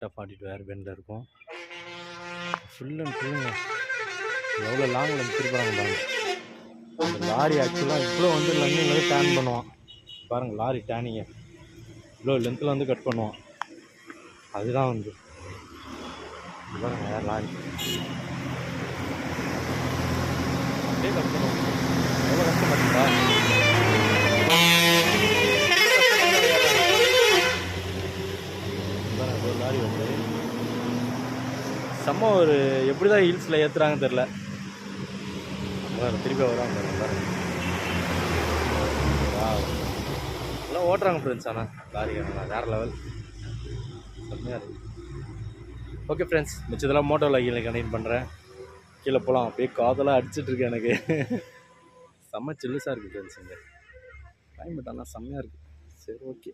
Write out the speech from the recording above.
42 air பெண்டில் இருக்கும். Full and ஃபுல்லுங்க. எவ்வளோ லாங்கில் நிறுத்திருப்பாங்க பாருங்கள். அந்த லாரி ஆக்சுவலாக இவ்வளோ வந்து லென்னில் வந்து டேன் பண்ணுவான் பாருங்கள். லாரி டேனிங்க இவ்வளோ லென்த்தில் வந்து கட் பண்ணுவான். அதுதான் வந்து பாருங்கள் யார் லாரி அப்படியே கட் பண்ணுவாங்க. எவ்வளோ கஷ்டம் பார்த்தீங்களா? ஒரு லாரி வந்து செம்ம ஒரு எப்படி தான் ஹில்ஸில் ஏற்றுறாங்கன்னு தெரில. திருப்பி வராங்க எல்லாம் ஓட்டுறாங்க ஃப்ரெண்ட்ஸ். ஆனால் லாரி வேறு லெவல் செம்மையாக இருக்குது. ஓகே ஃப்ரெண்ட்ஸ், மிச்சதெல்லாம் மோட்டோ லாகியில் கண்டெக்ட் பண்ணுறேன். கீழே போகலாம். அப்படியே காதெல்லாம் அடிச்சிட்ருக்கு எனக்கு. செம்ம சில்லுசாக இருக்குது ஃப்ரெண்ட்ஸ். இங்கே கிளைமேட் ஆனால் செம்மையாக இருக்குது. சரி ஓகே.